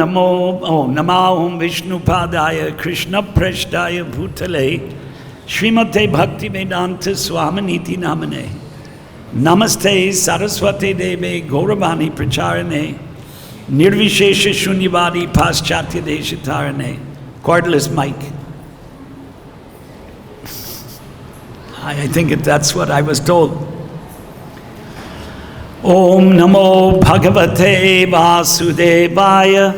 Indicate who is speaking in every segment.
Speaker 1: Namahum Vishnupadaya Krishna Preshtaya Bhutale Srimate Bhakti-vedanta Swaminiti Namane Namaste Saraswati Deve Gauravani Pracharane Nirvishesha Shunyavadi Paschatya Deshatarane. Cordless mic. I think that's what I was told. Om Namo Bhagavate Vasudevaya.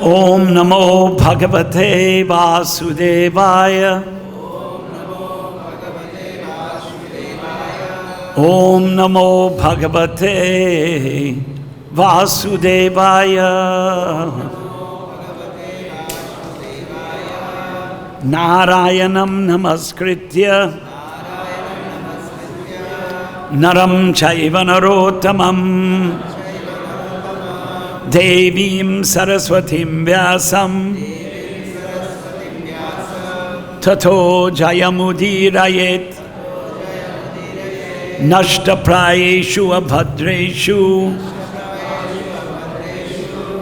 Speaker 1: Om Namo Bhagavate Vasudevaya. Om Namo Bhagavate Vasudevaya. Narayanam Namaskritya Naram Chaiva Narottamam Devim Saraswatim Vyasam Tato Jayamudirayet Nashta Prayeshu Abhadreshu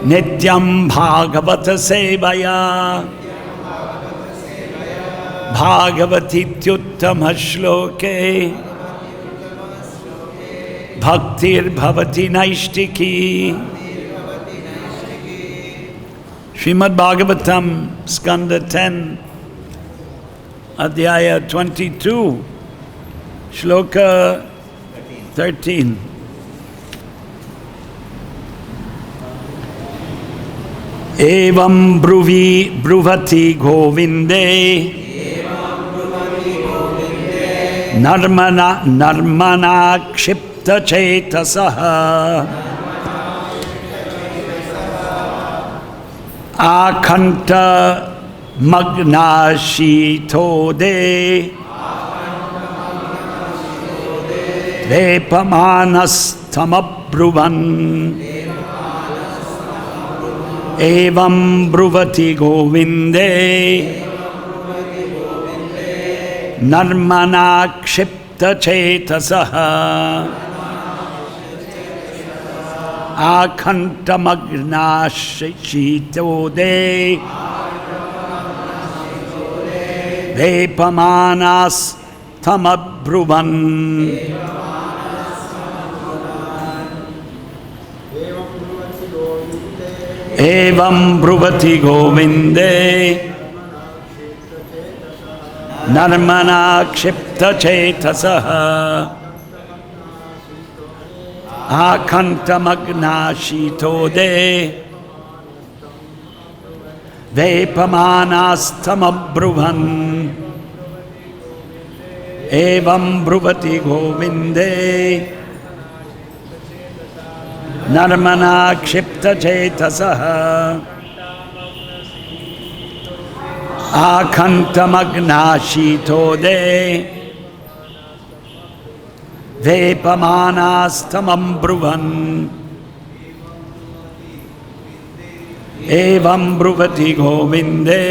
Speaker 1: Nityam Bhagavata Sevaya Bhagavatityuttama shloke Bhaktir Bhavati Naishtiki. Srimad Bhagavatam, Skanda 10, Adhyaya 22, Shloka 13. Evam bruvati govinde narmaṇākṣipta-cetasaḥ ā-kaṇṭha-magnāḥ śītode vepamānās abruvan evaṁ bruvati govinde narmaṇākṣipta-cetasaḥ ā-kaṇṭha-magnāḥ śītode vepamānās abruvan evaṁ bruvati govinde narmaṇākṣipta-cetasaḥ ā-kaṇṭha-magnāḥ śītode vepamānās abruvan evaṁ bruvati govinde narmaṇākṣipta-cetasaḥ ā-kaṇṭha-magnāḥ śītode vepamānās abruvan evaṁ bruvati govinde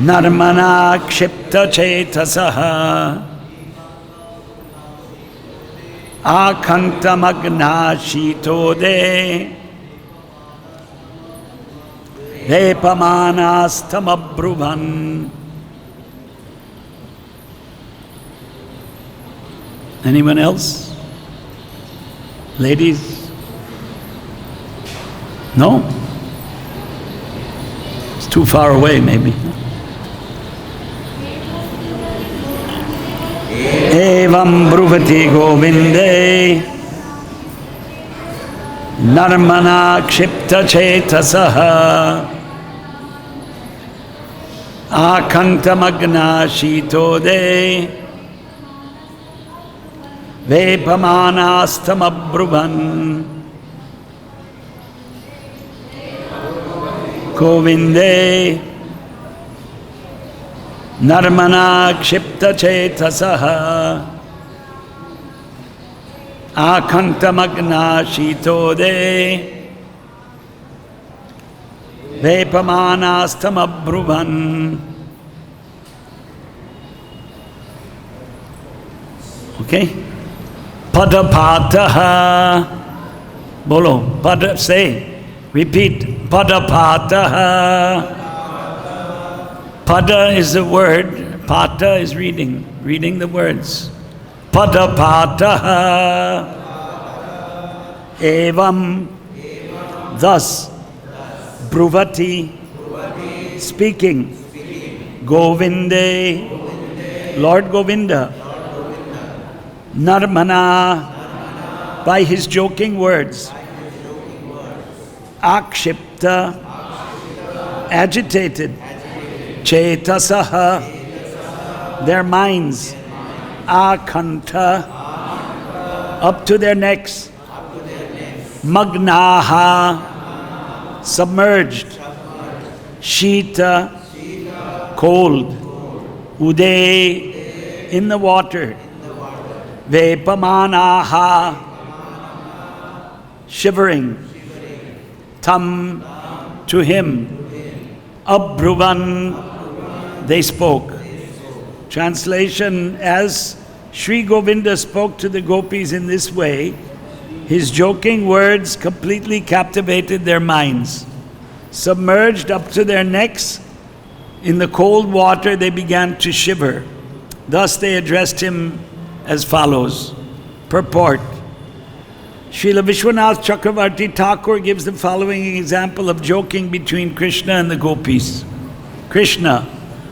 Speaker 1: narmaṇākṣipta-cetasaḥ ā-kaṇṭha-magnāḥ śītode vepamānās abruvan. Anyone else? Ladies? No? It's too far away, maybe. Evaṁ bruvati govinde narmaṇākṣipta-cetasaḥ ā-kaṇṭha-magnāḥ śītode vepamānās abruvan govinde narmaṇākṣipta-cetasaḥ ā-kaṇṭha-magnāḥ śītode vepamānās abruvan. Okay? padapataha. Bolo, pada, say, repeat, padapataha. Pada is the word, pata is reading the words. Padapataha. Evam, thus, bruvati, speaking, govinde, Lord Govinda, narmaṇā, by his joking words, ākṣipta, agitated, cetasaḥ, their minds, ā-kaṇṭha, up to their necks, magnāḥ, submerged, śīta, cold, ude, in the water, vepamānāḥ, shivering, tam, to him, abruvan, they spoke. Translation: as Śrī Govinda spoke to the gopis in this way, his joking words completely captivated their minds. Submerged up to their necks in the cold water, they began to shiver. Thus they addressed him as follows. Purport. Śrīla Viśvanātha Cakravartī Ṭhākura gives the following example of joking between Kṛṣṇa and the gopis. Kṛṣṇa,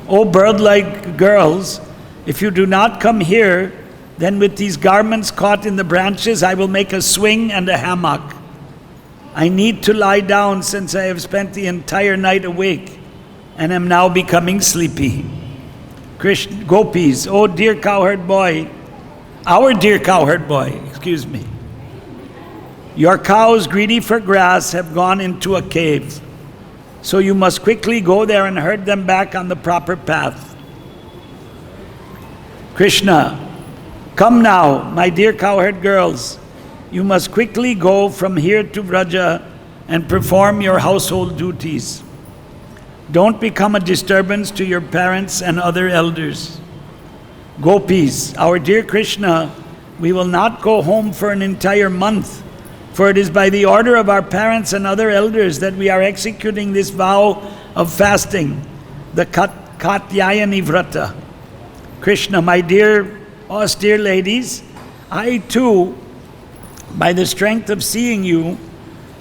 Speaker 1: O bird-like girls, if you do not come here, then with these garments caught in the branches, I will make a swing and a hammock. I need to lie down since I have spent the entire night awake and am now becoming sleepy. Kṛṣṇa, gopis, oh dear cowherd boy, our dear cowherd boy, excuse me. Your cows, greedy for grass, have gone into a cave. So you must quickly go there and herd them back on the proper path. Kṛṣṇa, come now, my dear cowherd girls. You must quickly go from here to Vraja and perform your household duties. Don't become a disturbance to your parents and other elders. Gopis, our dear Kṛṣṇa, we will not go home for an entire month, for it is by the order of our parents and other elders that we are executing this vow of fasting, the Katyayani Vrata. Kṛṣṇa, my dear austere ladies, I too, by the strength of seeing you,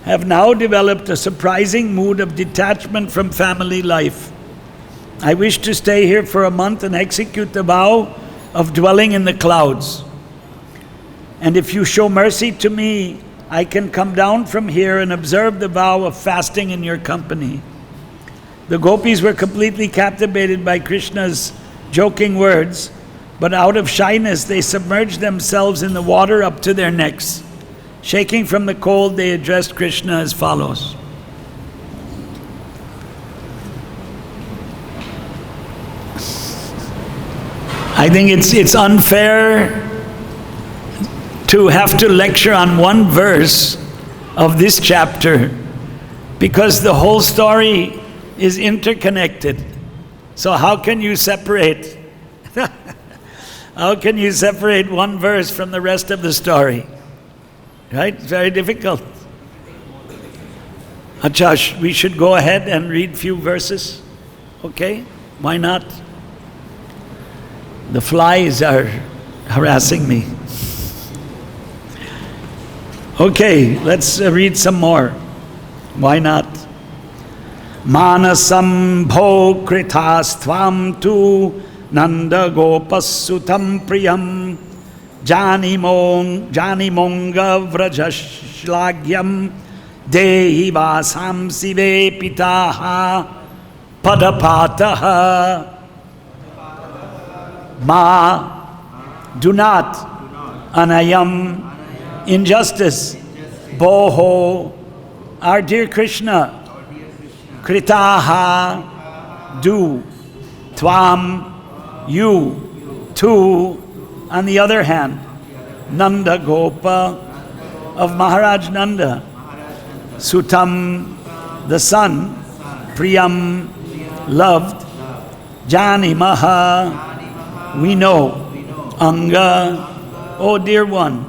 Speaker 1: have now developed a surprising mood of detachment from family life. I wish to stay here for a month and execute the vow of dwelling in the clouds. And if you show mercy to me, I can come down from here and observe the vow of fasting in your company. The gopis were completely captivated by Kṛṣṇa's joking words, but out of shyness they submerged themselves in the water up to their necks. Shaking from the cold, they addressed Kṛṣṇa as follows. I think it's unfair to have to lecture on one verse of this chapter because the whole story is interconnected. So how can you separate? How can you separate one verse from the rest of the story? Right? It's very difficult. Achash, we should go ahead and read few verses. Okay? Why not? The flies are harassing me. Okay, let's read some more. Why not? Manasam bho kritāstvam tu nanda gopassutam priyam janimonga vrajashlagyam dehi vasamsi vepitaha padapataha. Ma, do not, anayam, injustice, boho, our dear Kṛṣṇa, kritaha, do, tvam, you, too, on the other hand, Nanda Gopa, of Maharaj Nanda, Sutam, the son, Priyam, loved, Janimaha, we know, Anga, oh dear one,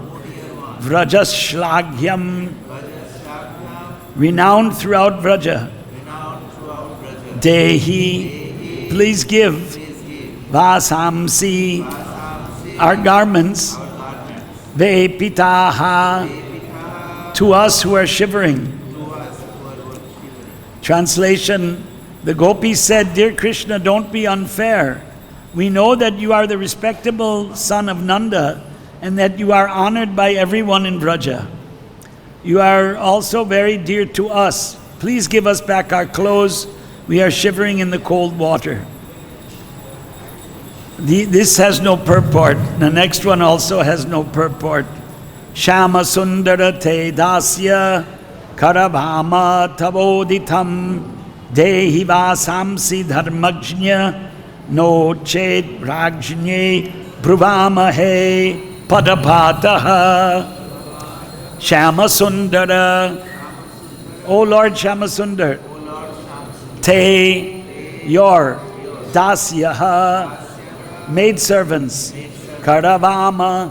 Speaker 1: Vrajashlagham, renowned throughout Vraja. Dehi, please give Vasamsi, our garments, Vepitaha, to us who are shivering. Translation, the gopis said, Dear Kṛṣṇa, don't be unfair. We know that you are the respectable son of Nanda and that you are honored by everyone in Vraja. You are also very dear to us. Please give us back our clothes. We are shivering in the cold water. This has no purport. The next one also has no purport. Shama sundara te dasya karavama tavoditam dehi vasamsi dharmajña no ched rajñe bruvamahe padapataha. Shama sundara, O Lord Shama Sundar, te, your, dasyaha, maidservants, karavama,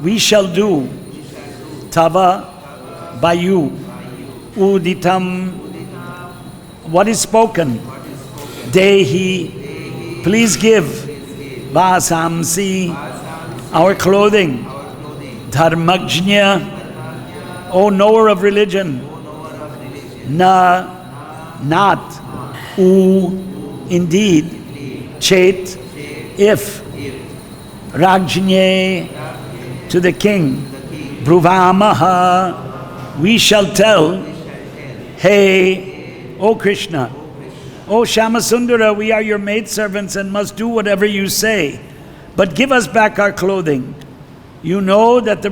Speaker 1: we shall do, tava, by you, uditam, what is spoken, dehi, please give, vasamsi, our clothing, dharmajña, O knower of religion, na, not, indeed, chet, if, rajñe, to the king, bruvamaha, we shall tell, hey, O Kṛṣṇa, O Shamasundara, we are your maidservants and must do whatever you say, but give us back our clothing. You know what the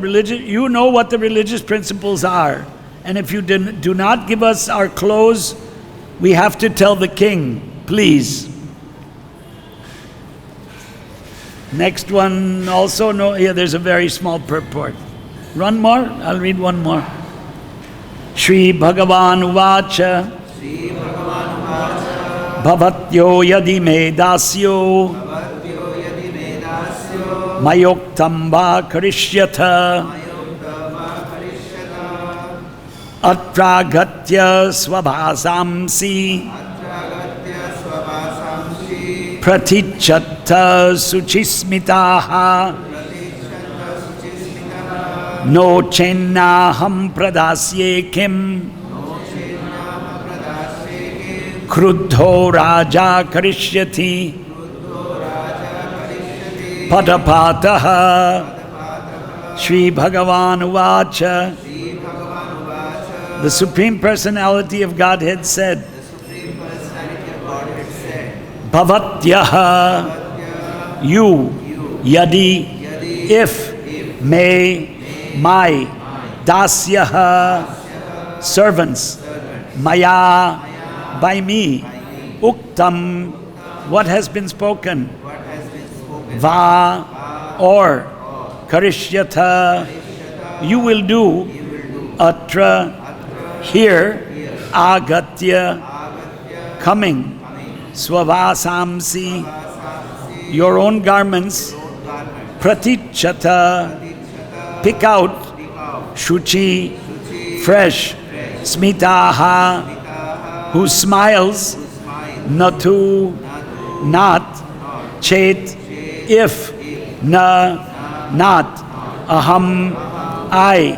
Speaker 1: religious principles are, and if you do not give us our clothes, we have to tell the king, please. Next one also, no, yeah, there's a very small purport. One more? I'll read one more. Śrī Bhagavan Uvacha Bhavatyo yadi me dasyo mayoktam va karishyata atragatya svabhasamsi pratichatta suchismitaha no chennaham pradasye kim kruddho raja karishyati padapataha. Śrī Bhagavan Uvacha, the Supreme Personality of Godhead said, Bhavatyaha, you, yadi, if, may, my, dasyaha, servants, maya, by me, uktam, what has been spoken, va, or, karishyata, you will do, atra, here, agatya, coming, swavasamsi, your own garments, pratichata, pick out, shuchi, fresh, smitaha, who smiles, natu, not, chet, if, na, not, aham, I,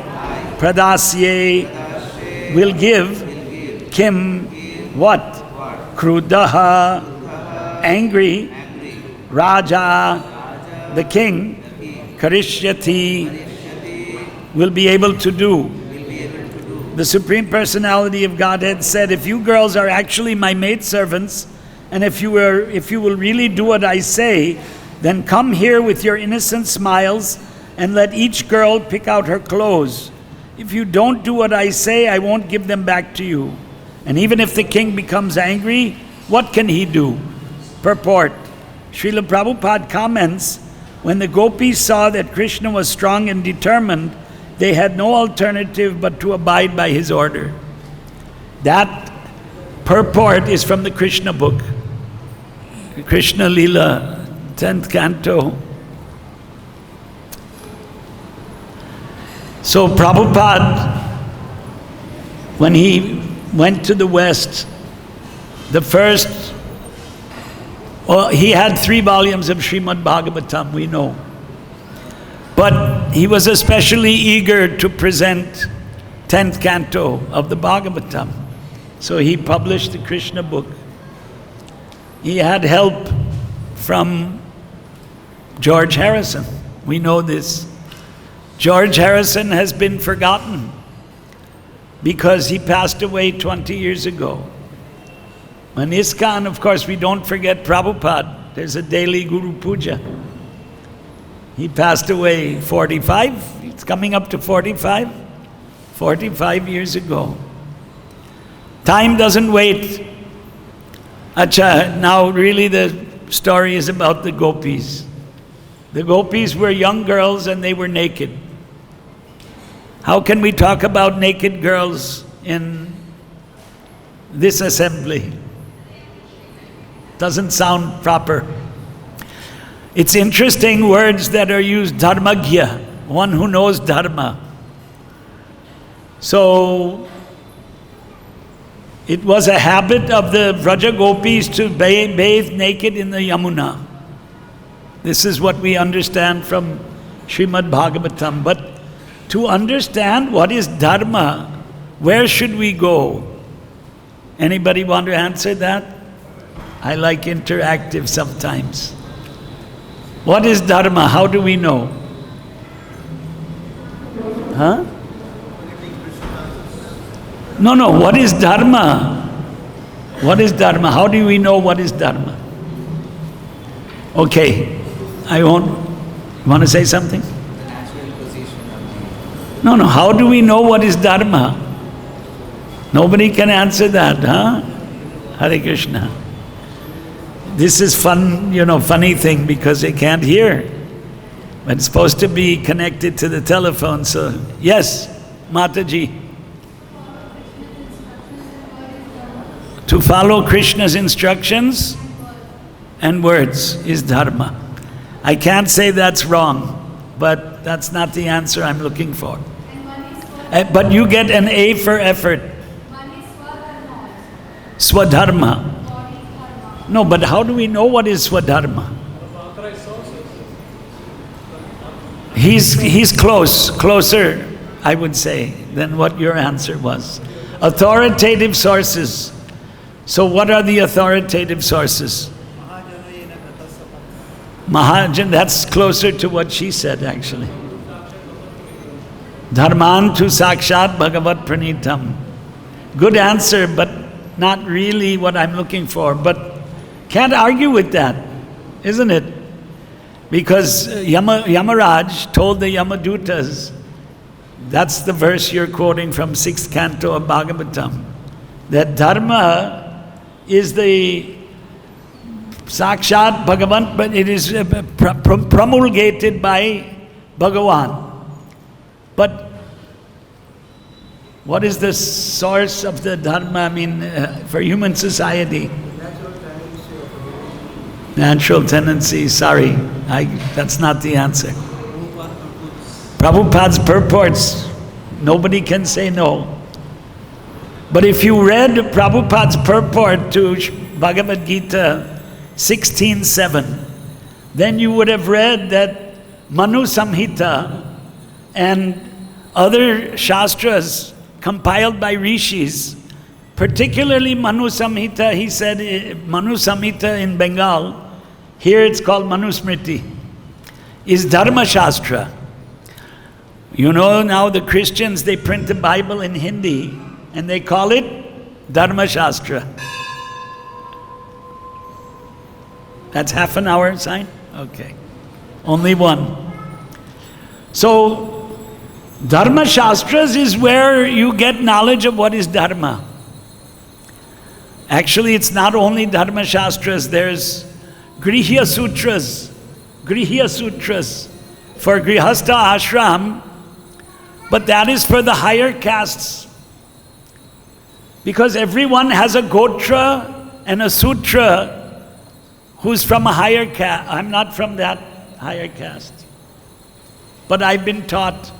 Speaker 1: pradasye, will give, kim, what, krudaha, angry, raja, the king, karishyati, will be able to do. The Supreme Personality of Godhead said, if you girls are actually my maidservants, and if you will really do what I say, then come here with your innocent smiles and let each girl pick out her clothes. If you don't do what I say, I won't give them back to you. And even if the king becomes angry, what can he do? Purport. Srila Prabhupada comments, when the gopis saw that Kṛṣṇa was strong and determined, they had no alternative but to abide by his order. That purport is from the Kṛṣṇa book. Kṛṣṇa Lila, 10th canto. So Prabhupada, when he went to the West, the first, well, he had 3 volumes of Srimad Bhagavatam, we know. But he was especially eager to present 10th canto of the Bhagavatam. So he published the Kṛṣṇa book. He had help from George Harrison. We know this. George Harrison has been forgotten because he passed away 20 years ago. In ISKCON, of course, we don't forget Prabhupada. There's a daily Guru Puja. He passed away 45, it's coming up to 45 years ago. Time doesn't wait. Acha, now really the story is about the gopīs. The gopīs were young girls and they were naked. How can we talk about naked girls in this assembly? Doesn't sound proper. It's interesting words that are used, dharmagya, one who knows dharma. So, it was a habit of the Vraja gopīs to bathe naked in the Yamuna. This is what we understand from Srimad Bhagavatam. But to understand what is dharma, where should we go? Anybody want to answer that? I like interactive sometimes. What is dharma? How do we know? Huh? No, what is dharma? What is dharma? How do we know what is dharma? Okay, I won't. Want to say something? No, how do we know what is dharma? Nobody can answer that, huh? Hare Krishna. This is fun, funny thing because they can't hear. But it's supposed to be connected to the telephone, so yes, Mataji. To follow Krishna's instructions and words is dharma. I can't say that's wrong, but that's not the answer I'm looking for. But you get an A for effort. Swadharma. No, but how do we know what is swadharma? He's closer, I would say, than what your answer was. Authoritative sources. So what are the authoritative sources? Mahajan, that's closer to what she said actually. Dharman tu sakshat bhagavat pranitam. Good answer, but not really what I'm looking for. But can't argue with that, isn't it? Because Yamaraj told the Yamadutas, that's the verse you're quoting from 6th canto of Bhagavatam, that dharma is the sakshat Bhagavan, but it is promulgated by Bhagavan. But what is the source of the dharma, for human society? Natural tendency, sorry, that's not the answer. Prabhupada's purports, nobody can say no. But if you read Prabhupada's purport to Bhagavad-Gita 16:7, then you would have read that Manu Samhita and other shastras compiled by rishis, particularly Manu Samhita, he said, Manu Samhita in Bengal, here it's called Manusmriti, is Dharma Shastra. You know now the Christians, they print the Bible in Hindi and they call it Dharma Shastra. That's half an hour sign? Okay. Only one. So, Dharma Shastras is where you get knowledge of what is Dharma. Actually, it's not only Dharma Shastras, there's Grihya Sutras for Grihastha Ashram, but that is for the higher castes. Because everyone has a Gotra and a Sutra who's from a higher caste. I'm not from that higher caste. But I've been taught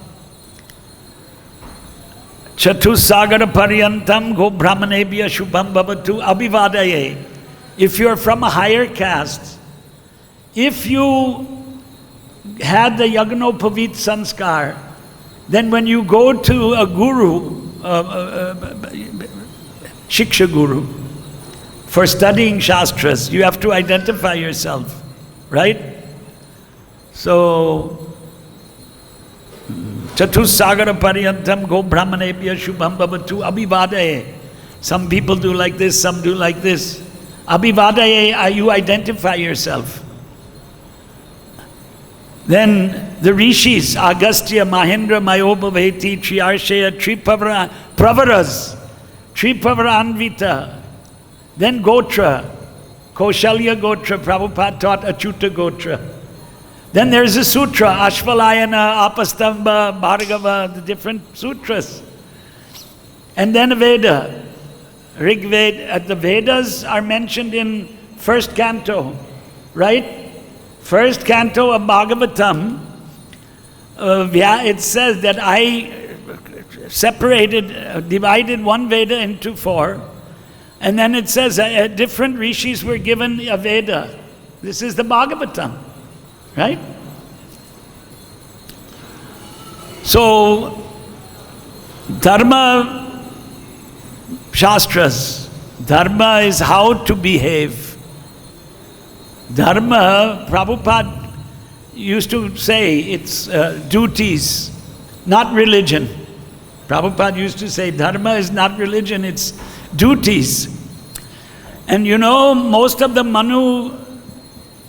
Speaker 1: Chatusagara paryantam go brahmanebhya shubham bhavatu abhivadaye. If you're from a higher caste, if you had the yagnopavit sanskar, then when you go to a guru, shiksha guru, for studying shastras, you have to identify yourself, right? So, Chatusagara paryantam go brahmanebhya shubham bhavatu abhivadaye. Some people do like this, some do like this. Abhivadaye, you identify yourself. Then the rishis, Agastya, Mahendra, Mayobhaveti, Triarsheya, Pravaras, Tripavaranvita. Then Gotra, Kaushalya Gotra, Prabhupada taught Achyuta Gotra. Then there's a sutra, Ashvalayana, Apastamba, Bhargava, the different sutras. And then a Veda. Rig Veda, the Vedas are mentioned in first canto, right? First canto of Bhagavatam, it says that I divided one Veda into four, and then it says different rishis were given a Veda. This is the Bhagavatam, right? So, Dharma Shastras. Dharma is how to behave. Dharma, Prabhupada used to say it's duties, not religion. Prabhupada used to say Dharma is not religion, it's duties. And you know, most of the Manu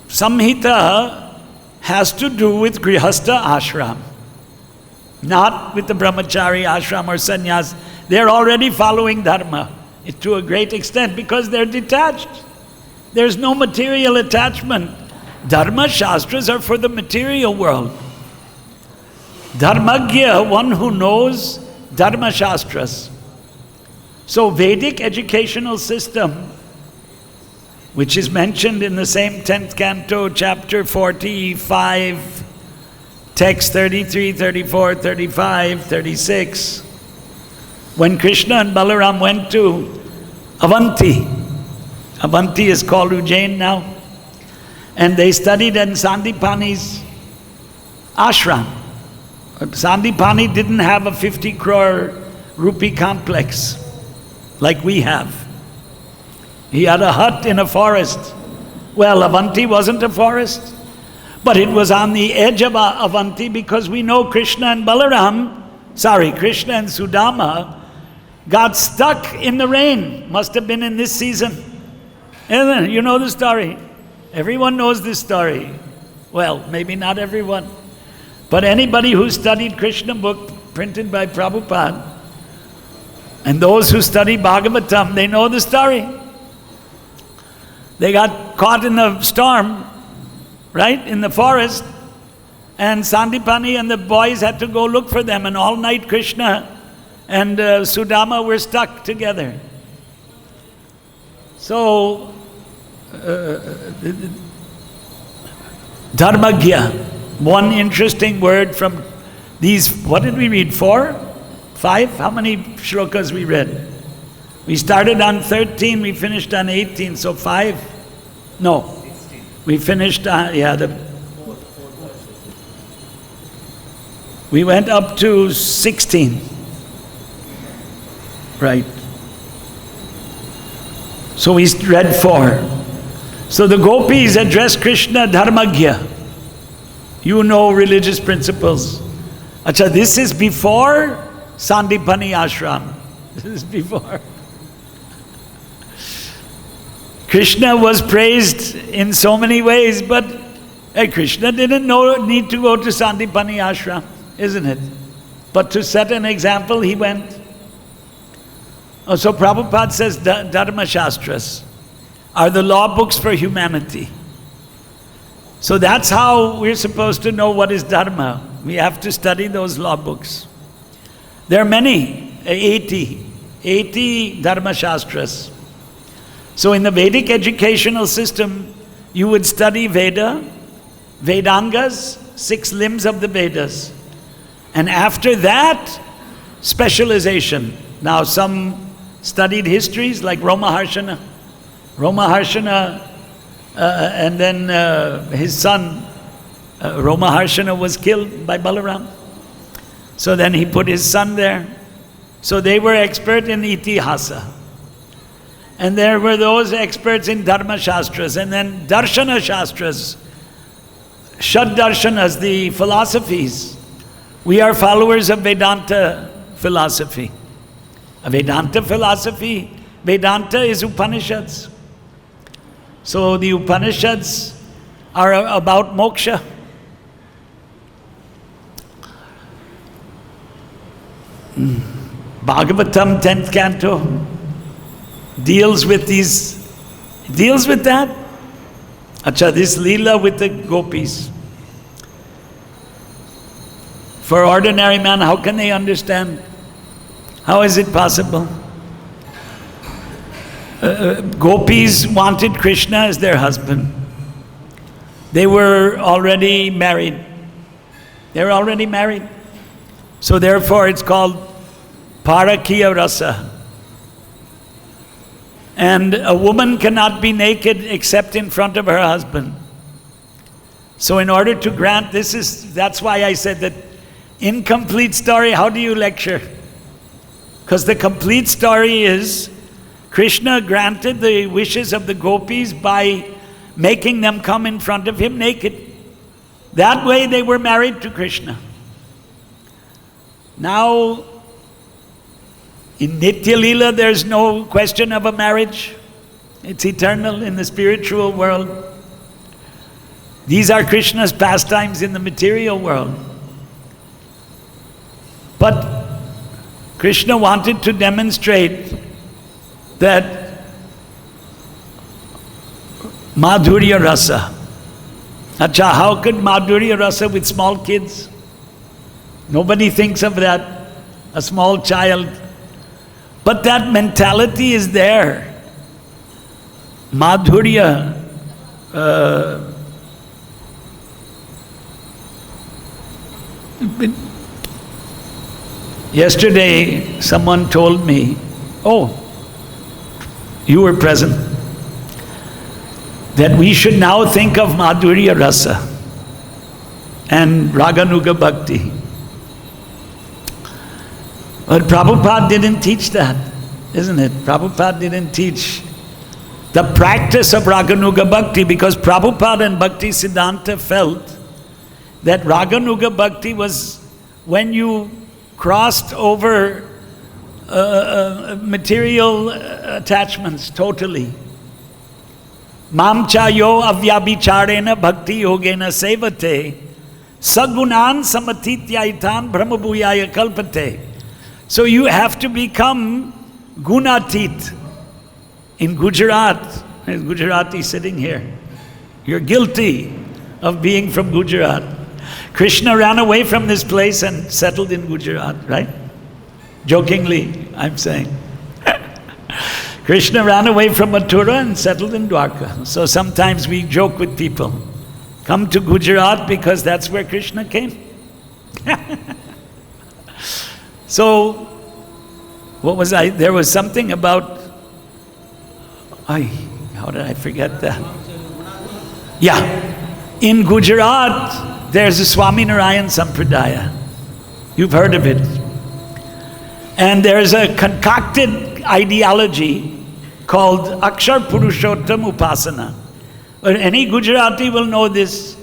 Speaker 1: Samhita has to do with Grihastha ashram, not with the Brahmachari ashram or sannyas. They're already following Dharma to a great extent because they're detached. There's no material attachment. Dharma Shastras are for the material world. Dharmagya, one who knows Dharma Shastras. So Vedic educational system, which is mentioned in the same 10th canto, chapter 45, text 33, 34, 35, 36, when Kṛṣṇa and Balaram went to Avanti, Avanti is called Ujjain now, and they studied in Sandipani's ashram. Sandipani didn't have a 50 crore rupee complex like we have. He had a hut in a forest. Well, Avanti wasn't a forest, but it was on the edge of Avanti because we know Kṛṣṇa and Kṛṣṇa and Sudama got stuck in the rain. Must have been in this season. And you know the story. Everyone knows this story. Well, maybe not everyone. But anybody who studied Kṛṣṇa book printed by Prabhupada, and those who study Bhagavatam, they know the story. They got caught in a storm, right, in the forest, and Sandipani and the boys had to go look for them, and all night Kṛṣṇa and Sudama were stuck together. So, Dharmagya, one interesting word from these, what did we read, 4? 5? How many shlokas we read? We started on 13, we finished on 18, so 5? No. 16. We finished on, we went up to 16. Right. So we read 4. So the gopīs address Kṛṣṇa Dharmagya. You know religious principles. Acha, this is before Sandipani ashram. This is before. Kṛṣṇa was praised in so many ways, but Kṛṣṇa didn't need to go to Sandipani ashram, isn't it? But to set an example, he went. So Prabhupada says Dharma Shastras are the law books for humanity. So that's how we're supposed to know what is Dharma. We have to study those law books. There are many, 80 Dharma Shastras. So in the Vedic educational system, you would study Veda, Vedangas, 6 limbs of the Vedas. And after that, specialization. Now some studied histories like Romaharshana. And then his son, Romaharshana, was killed by Balaram. So then he put his son there. So they were expert in itihasa. And there were those experts in dharma shastras, and then darshana shastras, shad darshanas, the philosophies. We are followers of Vedanta philosophy. A Vedanta philosophy, Vedanta is Upanishads. So the Upanishads are about moksha. Bhagavatam, 10th canto, deals with that. Acha, this Leela with the gopīs. For ordinary man, how can they understand? How is it possible? Gopīs wanted Kṛṣṇa as their husband. They were already married. So therefore it's called Parakiya Rasa. And a woman cannot be naked except in front of her husband. So in order to grant, that's why I said that incomplete story, how do you lecture? Because the complete story is Kṛṣṇa granted the wishes of the gopīs by making them come in front of him naked. That way they were married to Kṛṣṇa. Now, in Nitya Leela, there's no question of a marriage. It's eternal in the spiritual world. These are Kṛṣṇa's pastimes in the material world. But Kṛṣṇa wanted to demonstrate that Madhurya Rasa. Acha, how could Madhurya Rasa with small kids? Nobody thinks of that, a small child. But that mentality is there. Madhurya, yesterday someone told me, oh, you were present, that we should now think of Madhurya Rasa and Raganuga Bhakti. But Prabhupada didn't teach that, isn't it? Prabhupada didn't teach the practice of Raganuga Bhakti, because Prabhupada and Bhakti Siddhanta felt that Raganuga Bhakti was when you crossed over material attachments totally. Mam cha yo avyabhicharena bhakti yogena sevate sagunan samatitya brahmabhuyaya kalpate. So you have to become gunatit. In Gujarat, there's Gujarati sitting here. You're guilty of being from Gujarat. Kṛṣṇa ran away from this place and settled in Gujarat, right? Jokingly, I'm saying. Kṛṣṇa ran away from Mathura and settled in Dwarka. So sometimes we joke with people. Come to Gujarat because that's where Kṛṣṇa came. So, what was I? There was something about, how did I forget that? Yeah, in Gujarat, there's a Swaminarayan Sampradaya. You've heard of it. And there's a concocted ideology called Akshar Purushottam Upasana. But any Gujarati will know this.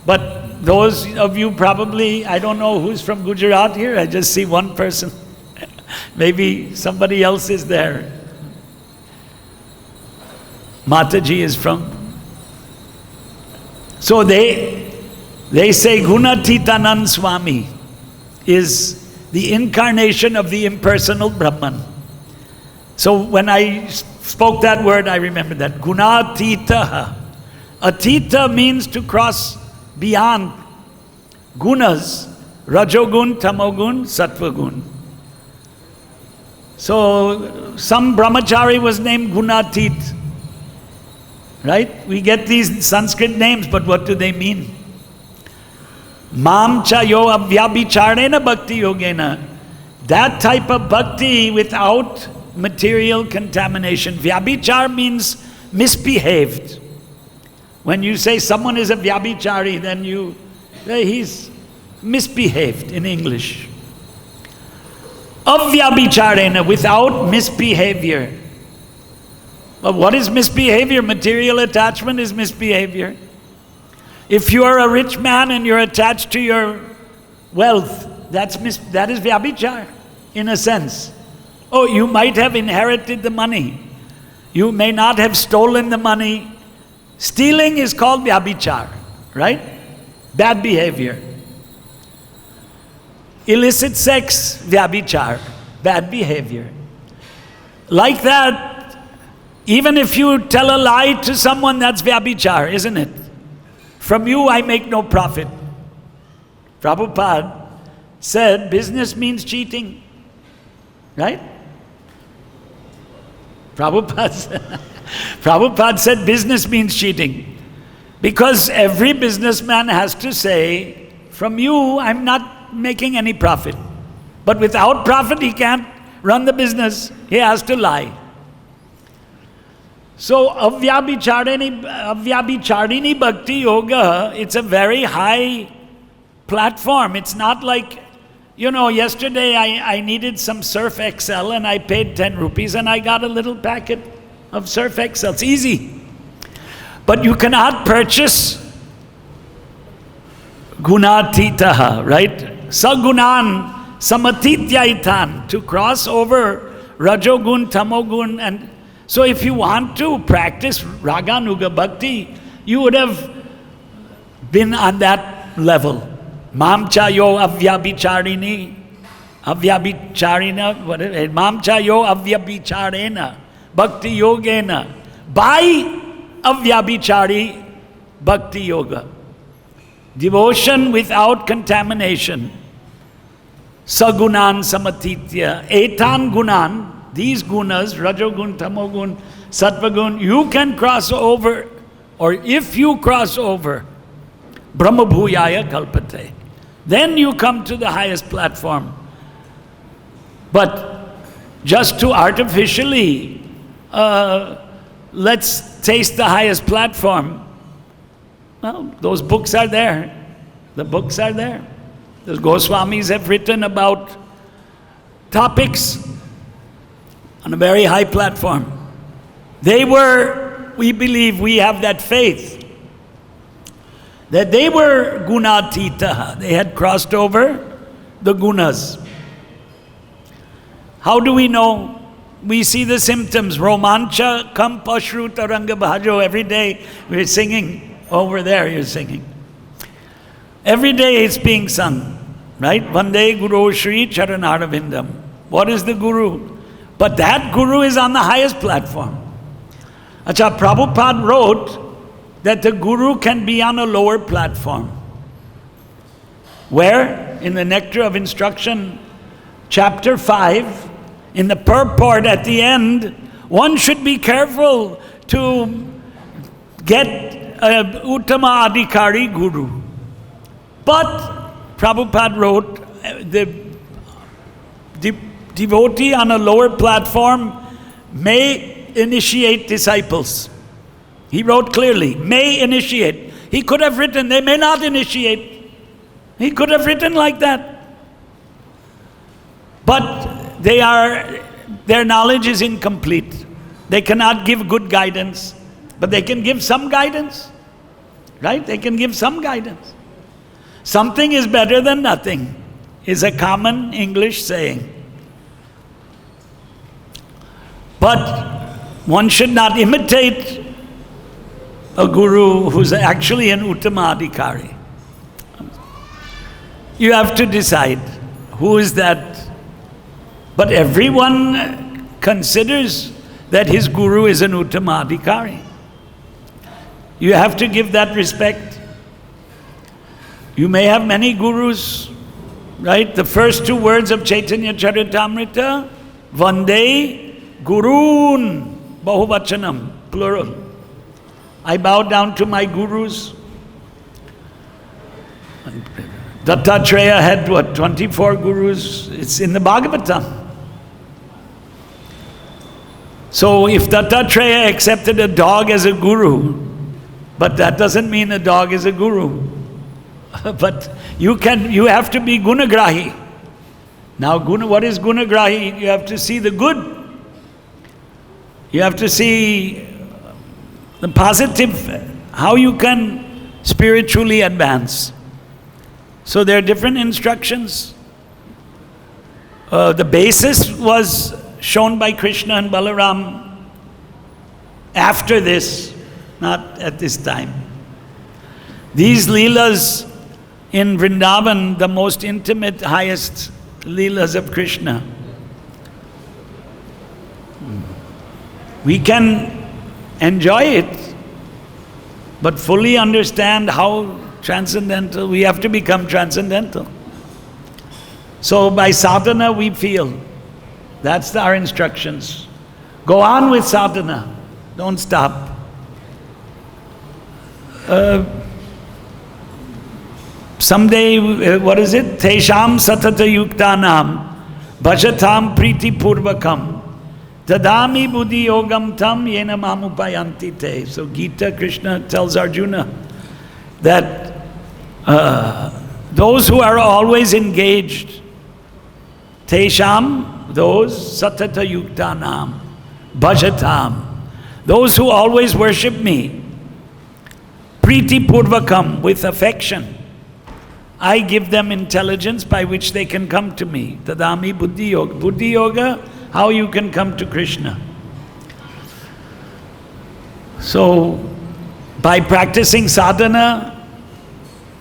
Speaker 1: But those of you probably, I don't know who's from Gujarat here, I just see one person. Maybe somebody else is there. Mataji is from. So they say Gunatitanand Swami is the incarnation of the impersonal Brahman. So when I spoke that word, I remember that. Gunatitaha. Atita means to cross beyond. Gunas, Rajogun, Tamogun, Sattvagun. So some brahmachari was named Gunatit. Right? We get these Sanskrit names, but what do they mean? Mam cha yo avyabhicharena bhakti yogena That type of bhakti without material contamination. Vyabhichar means misbehaved. When you say someone is a vyabhichari, then he's misbehaved in English. Avyabhicharena, without misbehavior. But what is misbehavior? Material attachment is misbehavior. If you are a rich man and you're attached to your wealth, that is vyabhichar, in a sense. Oh, you might have inherited the money. You may not have stolen the money. Stealing is called vyabhichar, right? Bad behavior. Illicit sex, vyabhichar, bad behavior. Like that, even if you tell a lie to someone, that's vyabhichar, isn't it? From you I make no profit. Prabhupada said business means cheating, right? Prabhupada said business means cheating. Because every businessman has to say, from you I'm not making any profit. But without profit he can't run the business. He has to lie. So avyabhicharini bhakti yoga, it's a very high platform. It's not like, yesterday I needed some Surf Excel and I paid 10 rupees and I got a little packet of Surf Excel. It's easy. But you cannot purchase gunatitaha, right? Sagunan samatityaitan, to cross over rajogun, tamogun. And so if you want to practice raganuga bhakti, you would have been on that level. Mamcha yo avyabhicharini, mamcha yo avyabhicharena, bhakti yogena, by avyabhichari bhakti yoga. Devotion without contamination. Sagunan samatitya. Etan gunan, these gunas, rajogun, tamogun, sattvagun, you can cross over, or if you cross over, brahma bhuyaya kalpate. Then you come to the highest platform. But just to artificially, let's taste the highest platform. Well, those books are there. The books are there. The Goswamis have written about topics on a very high platform. We believe, we have that faith, that they were gunatitaha. They had crossed over the gunas. How do we know? We see the symptoms. Romancha kam pashruta ranga bhajo. Every day we're singing. Over there you're singing. Every day it's being sung, right? Vande Guru Shri Charanarvindam. What is the Guru? But that Guru is on the highest platform. Acha, Prabhupada wrote that the Guru can be on a lower platform. Where? In the Nectar of Instruction, chapter 5, in the Purport at the end, one should be careful to get Uttama Adhikari Guru. But Prabhupada wrote, the devotee on a lower platform may initiate disciples. He wrote clearly, may initiate. He could have written, they may not initiate. He could have written like that. But their knowledge is incomplete. They cannot give good guidance. But they can give some guidance, right? They can give some guidance. Something is better than nothing, is a common English saying. But one should not imitate a guru who's actually an Uttama Adhikari. You have to decide who is that. But everyone considers that his guru is an Uttama Adhikari. You have to give that respect. You may have many gurus, right? The first two words of Chaitanya Charitamrita, Vande Gurun, Bahuvachanam, plural. I bow down to my gurus. Dattatreya had what, 24 gurus? It's in the Bhagavatam. So if Dattatreya accepted a dog as a guru, but that doesn't mean a dog is a guru. But you have to be gunagrahi. Now what is gunagrahi? You have to see the good. You have to see the positive, how you can spiritually advance. So there are different instructions. The basis was shown by Kṛṣṇa and Balaram after this, not at this time. These leelas in Vrindavan, the most intimate, highest leelas of Kṛṣṇa. We can enjoy it, but fully understand how transcendental, we have to become transcendental. So by sadhana we feel, that's our instructions. Go on with sadhana, don't stop. Someday, what is it? Tesham satata yuktanam bhajatam priti purvakam tadami buddhi yogam tam yena mamupayanti te. So Gita, Kṛṣṇa tells Arjuna that those who are always engaged, Tesham, those satata yuktanam bhajatam, those who always worship me, priti purvakam, with affection, I give them intelligence by which they can come to me. Tadami buddhi yoga. Buddhi yoga, how you can come to Kṛṣṇa. So, by practicing sadhana,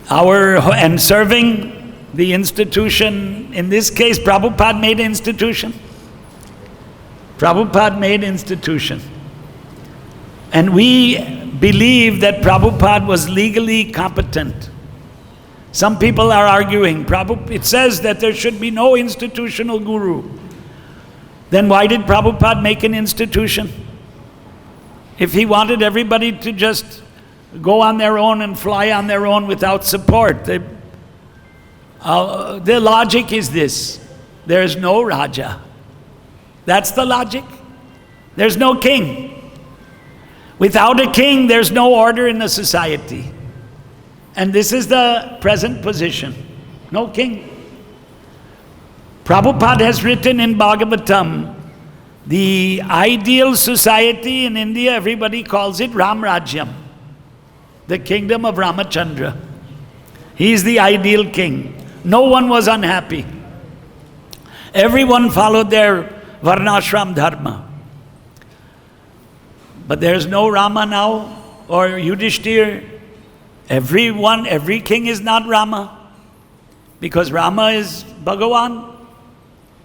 Speaker 1: and serving the institution, in this case, Prabhupada made institution. Prabhupada made institution. And we believe that Prabhupada was legally competent. Some people are arguing, it says that there should be no institutional guru. Then why did Prabhupada make an institution? If he wanted everybody to just go on their own and fly on their own without support, the logic is this: there's no Raja. That's the logic. There's no king. Without a king, there's no order in the society. And this is the present position. No king. Prabhupada has written in Bhagavatam, the ideal society in India, everybody calls it Ram Rajyam, the kingdom of Ramachandra. He is the ideal king. No one was unhappy. Everyone followed their Varnashram dharma. But there's no Rama now, or Yudhishthir. Every king is not Rama, because Rama is Bhagavan,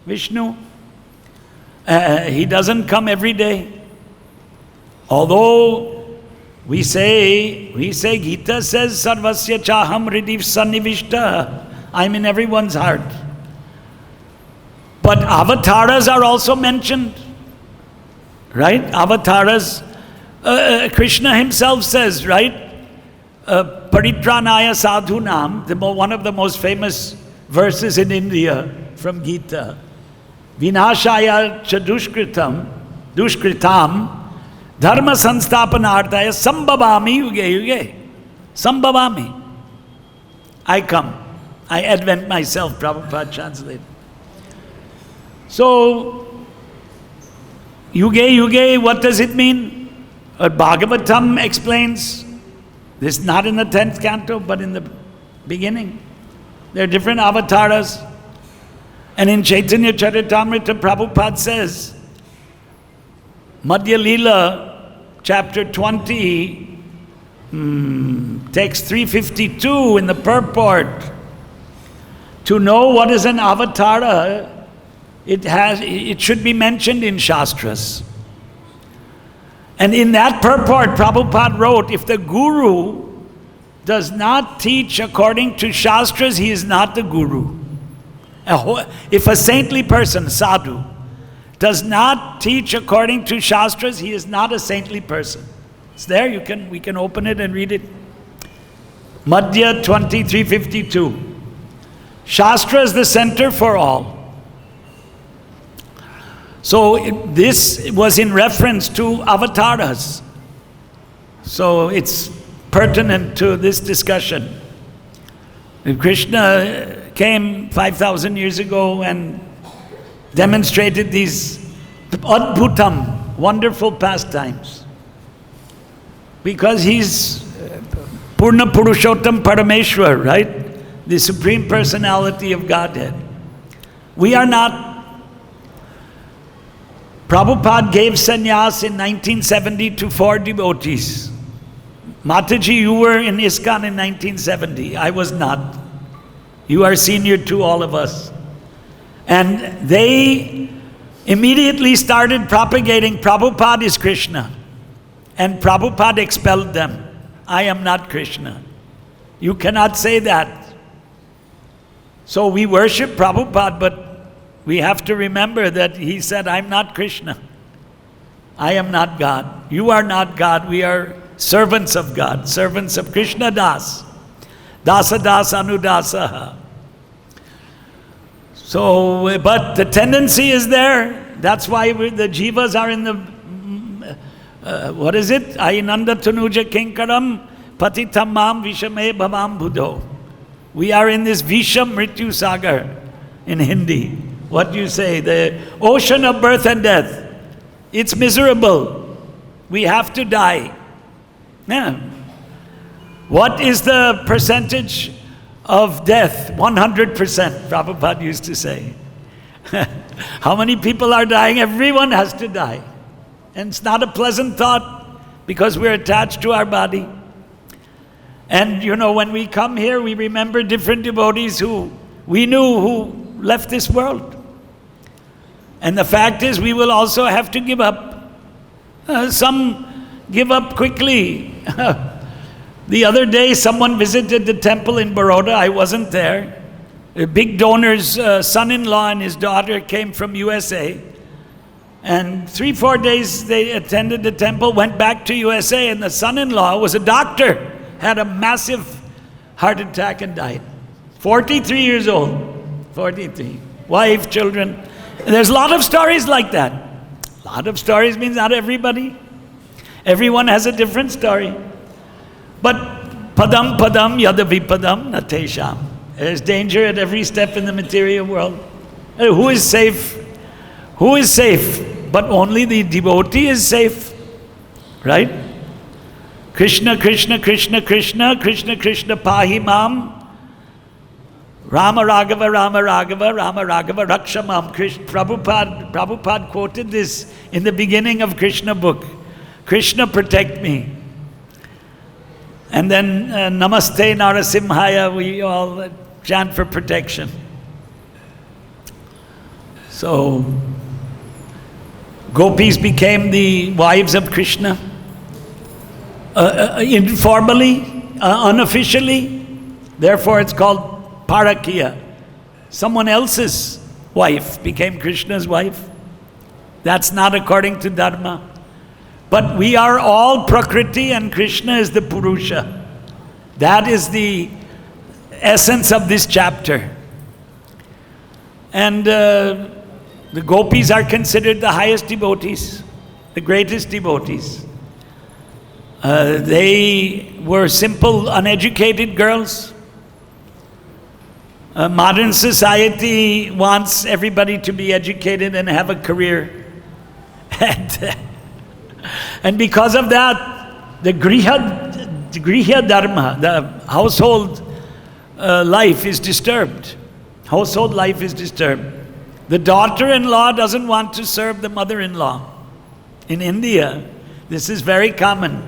Speaker 1: Vishnu. He doesn't come every day. Although we say Gita says, Sarvasya chaham hridhi sannivishta, I'm in everyone's heart. But avatars are also mentioned, right? Avatars, Kṛṣṇa himself says, right? Paritranaya sadhunam, one of the most famous verses in India from Gita. Vinashaya cha dushkritam, dharma sansthapanarthaya sambhavami yuge yuge. Sambhavami. I come. I advent myself, Prabhupada translated. So, yuge yuge, what does it mean? Bhagavatam explains. This is not in the 10th canto, but in the beginning. There are different avatars. And in Chaitanya Charitamrita, Prabhupada says, Madhya Leela, chapter 20, text 352 in the Purport. To know what is an avatara, it should be mentioned in Shastras. And in that purport, Prabhupada wrote, if the guru does not teach according to Shastras, he is not the guru. If a saintly person, sadhu, does not teach according to Shastras, he is not a saintly person. It's there, we can open it and read it. Madhya 2352. Shastra is the center for all. So this was in reference to avatars. So it's pertinent to this discussion. Kṛṣṇa came 5,000 years ago and demonstrated these adbhutam, wonderful pastimes. Because he's Purna Purushottam Parameshwar, right? The Supreme Personality of Godhead. We are not. Prabhupada gave sannyas in 1970 to 4 devotees. Mataji, you were in ISKCON in 1970. I was not. You are senior to all of us. And they immediately started propagating Prabhupada is Kṛṣṇa. And Prabhupada expelled them. I am not Kṛṣṇa. You cannot say that. So we worship Prabhupada, but we have to remember that he said, I'm not Kṛṣṇa. I am not God. You are not God. We are servants of God, servants of Kṛṣṇa Das. Dasa Das Anudasaha. So, but the tendency is there. That's why the jivas are in the, what is it? Ainanda Tanuja Kinkaram Patitam Mam Vishame Bhavam Buddho. We are in this Visham Mrityu Sagar in Hindi. What do you say? The ocean of birth and death. It's miserable. We have to die. Yeah. What is the percentage of death? 100%, Prabhupada used to say. How many people are dying? Everyone has to die. And it's not a pleasant thought because we're attached to our body. And you know, when we come here, we remember different devotees who we knew who left this world. And the fact is, we will also have to give up. Some give up quickly. The other day, someone visited the temple in Baroda. I wasn't there. A big donor's son-in-law and his daughter came from USA. And 3-4 days they attended the temple, went back to USA, and the son-in-law was a doctor. Had a massive heart attack and died. 43 years old. 43. Wife, children. There's a lot of stories like that. A lot of stories means not everybody. Everyone has a different story. But padam padam yada vipadam natesham. There's danger at every step in the material world. Who is safe? Who is safe? But only the devotee is safe. Right? Kṛṣṇa, Kṛṣṇa, Kṛṣṇa, Kṛṣṇa, Kṛṣṇa, Kṛṣṇa, Pahi Mam. Rama Raghava, Rama Raghava, Rama Raghava, Rakshamam. Prabhupada quoted this in the beginning of Kṛṣṇa book. Kṛṣṇa, protect me. And then Namaste Narasimhaya, we all chant for protection. So, gopis became the wives of Kṛṣṇa. Informally, unofficially, therefore it's called Parakiya. Someone else's wife became Kṛṣṇa's wife. That's not according to Dharma. But we are all Prakriti and Kṛṣṇa is the Purusha. That is the essence of this chapter. And the gopis are considered the highest devotees, the greatest devotees. They were simple, uneducated girls. Modern society wants everybody to be educated and have a career. And because of that, the griha dharma, the household life is disturbed. Household life is disturbed. The daughter-in-law doesn't want to serve the mother-in-law. In India, this is very common.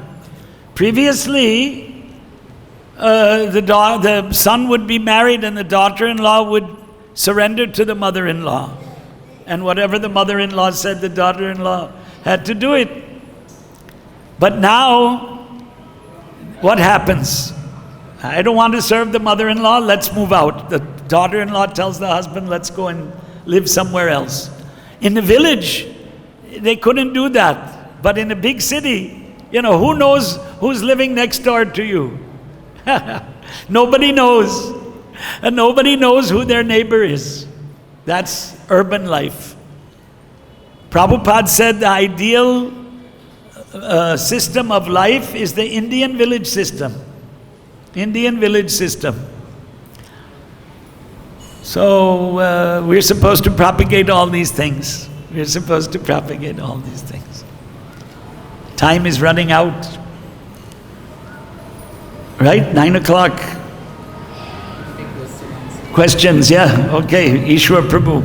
Speaker 1: Previously, the son would be married and the daughter-in-law would surrender to the mother-in-law. And whatever the mother-in-law said, the daughter-in-law had to do it. But now, what happens? I don't want to serve the mother-in-law, let's move out. The daughter-in-law tells the husband, let's go and live somewhere else. In the village, they couldn't do that. But in a big city, you know, who knows who's living next door to you? Nobody knows. And nobody knows who their neighbor is. That's urban life. Prabhupada said the ideal system of life is the Indian village system. Indian village system. So we're supposed to propagate all these things. We're supposed to propagate all these things. Time is running out. Right? 9 o'clock. Questions, yeah? Okay, Ishwar Prabhu.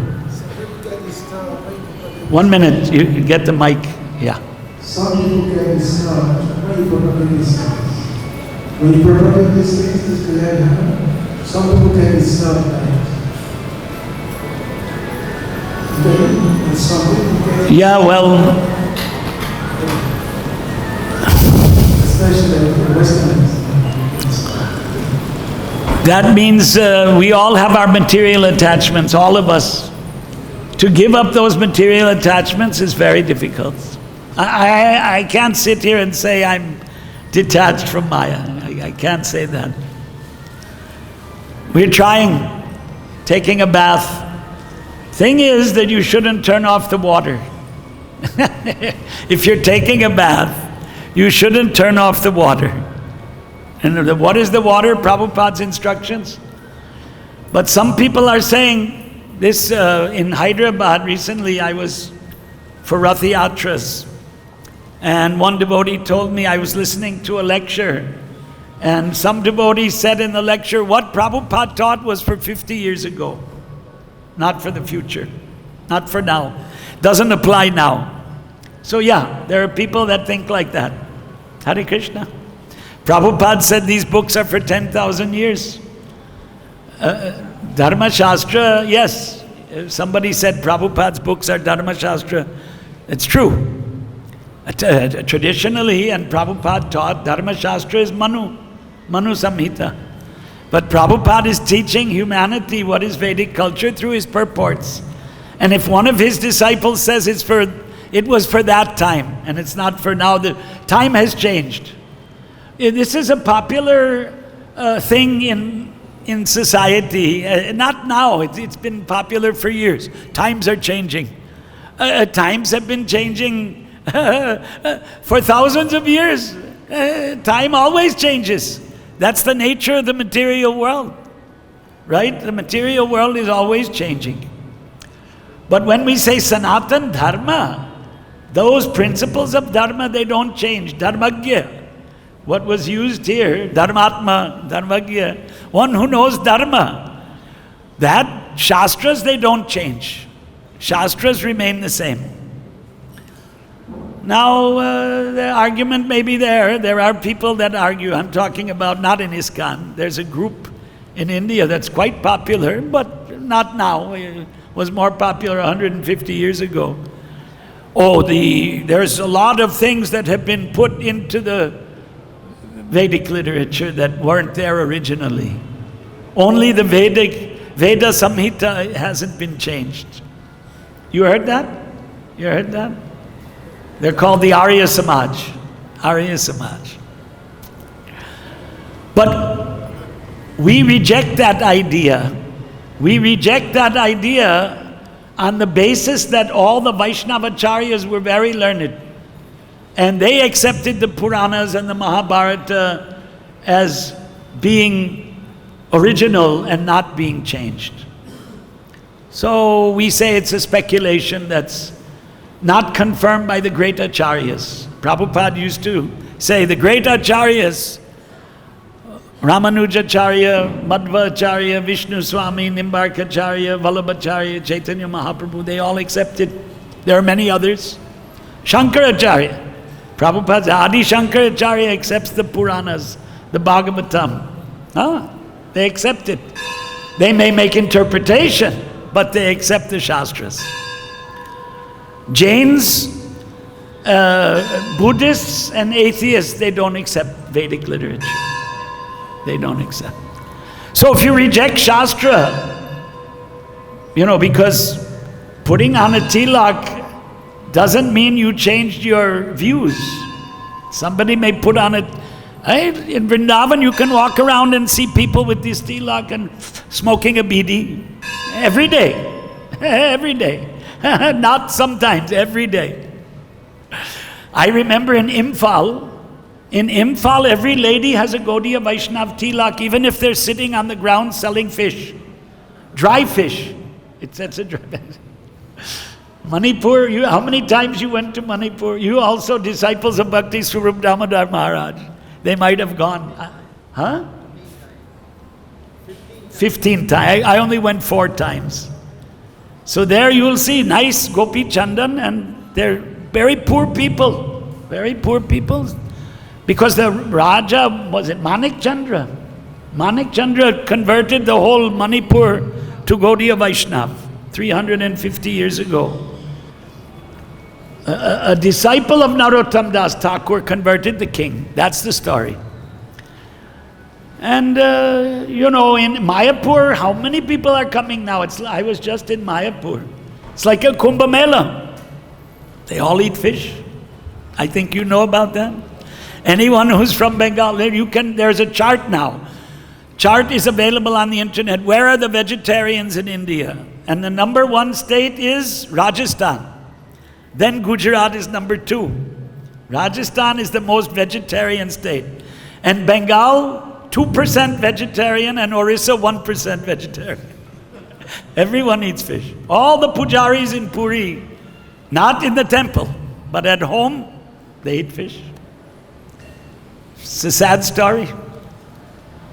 Speaker 1: 1 minute, you get the mic. Yeah.
Speaker 2: Some people can start when you propagate these things. When you propagate these things, this will happen. Some people can start that. And some people can.
Speaker 1: Yeah, well.
Speaker 2: Especially the Westerners.
Speaker 1: That means we all have our material attachments, all of us. To give up those material attachments is very difficult. I can't sit here and say I'm detached from Maya. I can't say that. We're trying, taking a bath. Thing is that you shouldn't turn off the water. If you're taking a bath, you shouldn't turn off the water. And what is the water? Prabhupada's instructions. But some people are saying this in Hyderabad recently. I was for Rath Yatras, and one devotee told me, I was listening to a lecture, and some devotee said in the lecture, what Prabhupada taught was for 50 years ago, not for the future, not for now. Doesn't apply now. So yeah, there are people that think like that. Hare Krishna. Prabhupada said these books are for 10,000 years. Dharma Shastra, yes. Somebody said Prabhupada's books are Dharma Shastra. It's true. Traditionally, and Prabhupada taught, Dharma Shastra is Manu Samhita. But Prabhupada is teaching humanity what is Vedic culture through his purports. And if one of his disciples says it was for that time, and it's not for now, the time has changed. This is a popular thing in society, not now, it's been popular for years. Times are changing. Times have been changing for thousands of years. Time always changes. That's the nature of the material world, right? The material world is always changing. But when we say Sanatan Dharma, those principles of Dharma, they don't change. Dharmagya. What was used here, Dharmatma, Dharmagya, one who knows Dharma. That Shastras, they don't change. Shastras remain the same. Now, the argument may be there. There are people that argue. I'm talking about not in ISKCON. There's a group in India that's quite popular, but not now. It was more popular 150 years ago. There's a lot of things that have been put into the Vedic literature that weren't there originally. Only the Veda Samhita hasn't been changed. You heard that? You heard that? They're called the Arya Samaj. Arya Samaj. But we reject that idea. We reject that idea on the basis that all the Vaishnavacharyas were very learned. And they accepted the Puranas and the Mahabharata as being original and not being changed. So we say it's a speculation that's not confirmed by the great acharyas. Prabhupada used to say the great acharyas, Ramanujacharya, Madhvacharya, Vishnu Swami, Nimbarkacharya, Vallabhacharya, Chaitanya Mahaprabhu, they all accepted. There are many others. Shankaracharya, Prabhupada's Adi Shankaracharya accepts the Puranas, the Bhagavatam. They accept it. They may make interpretation, but they accept the Shastras. Jains, Buddhists and atheists, they don't accept Vedic literature. They don't accept. So if you reject Shastra, because putting on a tilak doesn't mean you changed your views. Somebody may put on a In Vrindavan, you can walk around and see people with this tilak and smoking a bidi every day. Every day. Not sometimes, every day. I remember in Imphal, every lady has a Gaudiya Vaishnav tilak, even if they're sitting on the ground selling fish. Dry fish. That's a dry fish. Manipur, how many times you went to Manipur? You also disciples of Bhakti Swarup Damodar Maharaj. They might have gone. 15 times. I only went 4 times. So there you will see nice Gopi Chandan, and they're very poor people. Very poor people. Because the Raja, was it Manik Chandra? Manik Chandra converted the whole Manipur to Gaudiya Vaishnav 350 years ago. A disciple of Narottam Das Thakur converted the king. That's the story. And in Mayapur, how many people are coming now? I was just in Mayapur. It's like a Kumbh Mela. They all eat fish. I think you know about that. Anyone who's from Bengal, there's a chart now. Chart is available on the internet. Where are the vegetarians in India? And the number 1 state is Rajasthan. Then Gujarat is number 2. Rajasthan is the most vegetarian state. And Bengal, 2% vegetarian, and Orissa, 1% vegetarian. Everyone eats fish. All the pujaris in Puri, not in the temple, but at home, they eat fish. It's a sad story.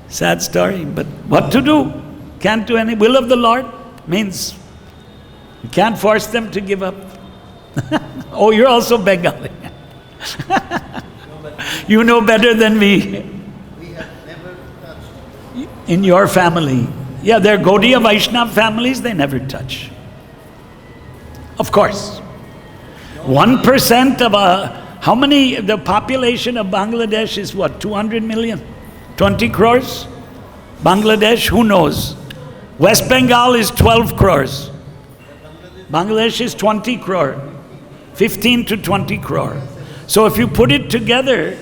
Speaker 1: Sad story, but what to do? Can't do any. Will of the Lord means you can't force them to give up. Oh, you're also Bengali. You know better than me.
Speaker 3: We have never touched.
Speaker 1: In your family. Yeah, they're Gaudiya Vaishnav families, they never touch. Of course. 1% of the population of Bangladesh is what, 200 million? 20 crores? Bangladesh, who knows? West Bengal is 12 crores. Bangladesh is 20 crore. 15 to 20 crore. So if you put it together,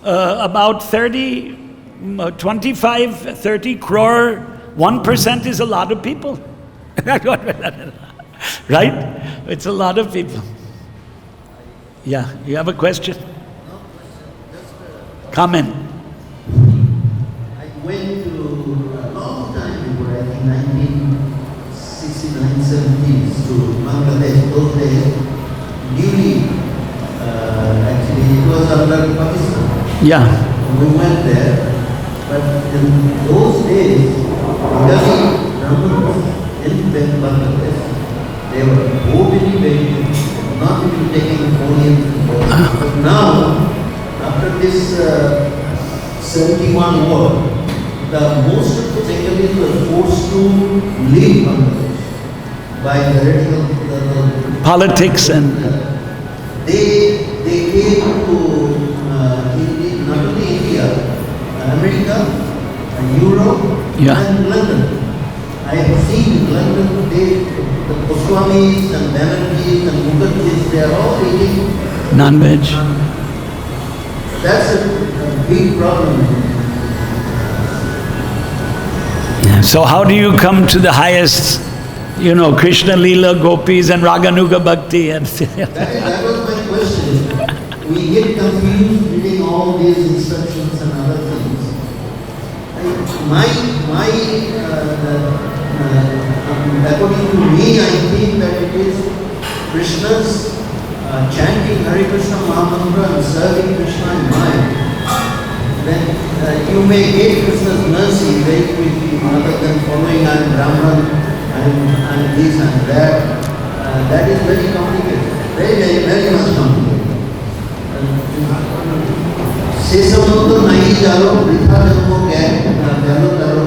Speaker 1: about 25, 30 crore, 1% is a lot of people. Right? It's a lot of people. Yeah, you have a question?
Speaker 3: No question, just
Speaker 1: Comment.
Speaker 3: I went to a long time before, I think 1969, 70s, to Bangladesh. Those days, newly, actually, it was under Pakistan.
Speaker 1: Yeah.
Speaker 3: We went there, but in those days, Bengali Brahmins in Bangladesh, they were totally very, not even taking Korean. But now, after this 71 war, the most of the Bengalis were forced to leave Bangladesh by the heretical
Speaker 1: Politics and...
Speaker 3: They came to not only India, America, Europe,
Speaker 1: Yeah.
Speaker 3: and London. I have seen in London, the Goswamis and Banerjees and Mukherjees, they are all eating
Speaker 1: non-veg.
Speaker 3: That's a big problem.
Speaker 1: Yeah. So how do you come to the highest, Krishna Leela, Gopis and Raganuga Bhakti? And
Speaker 3: That was my question. We get confused reading all these instructions and other things. According to me, I think that it is Krishna's chanting Hare Krishna Mahamantra and serving Krishna in mind. Then you may get Krishna's mercy very quickly rather than following I am Brahman, I am this and that. That is very complicated. Very, very much complicated. Sesamantha nahi jalo, vritha janmo jalo taro.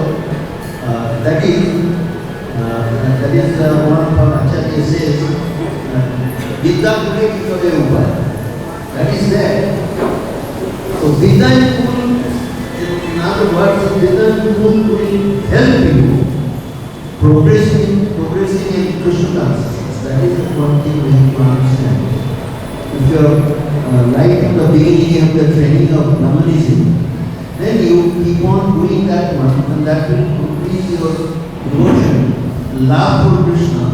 Speaker 3: That is one of our Acharya says, Vidya kule kitode upaya. That is there. So Vidya in other words, Vidya will help you progressing in Kṛṣṇa consciousness. That is one thing we need to understand. if you're right from the beginning of the training of Brahmanism, then you keep on doing that one, and that will increase your devotion, love for Krishna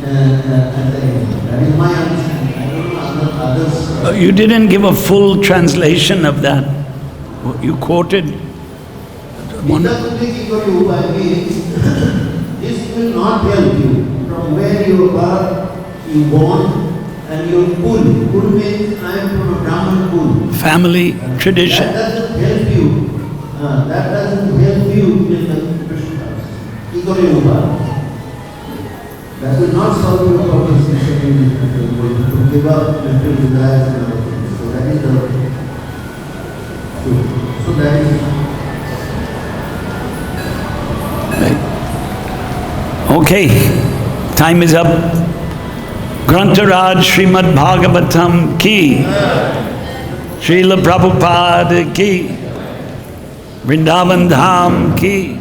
Speaker 3: at the end. That is my understanding. I don't know others.
Speaker 1: You didn't give a full translation of that. You quoted one.
Speaker 3: This will not help you. From where you are, you born, and your kul. Kul means I am from a Brahman kul.
Speaker 1: Family, tradition.
Speaker 3: That doesn't help you. That doesn't help you in the Krishna. That will not solve your problems to give up mental desires and other things. So that is the truth. So that is.
Speaker 1: Okay, time is up. Grantharaj Srimad Bhagavatam ki, Śrīla Prabhupada ki, Vrindavan Dham ki.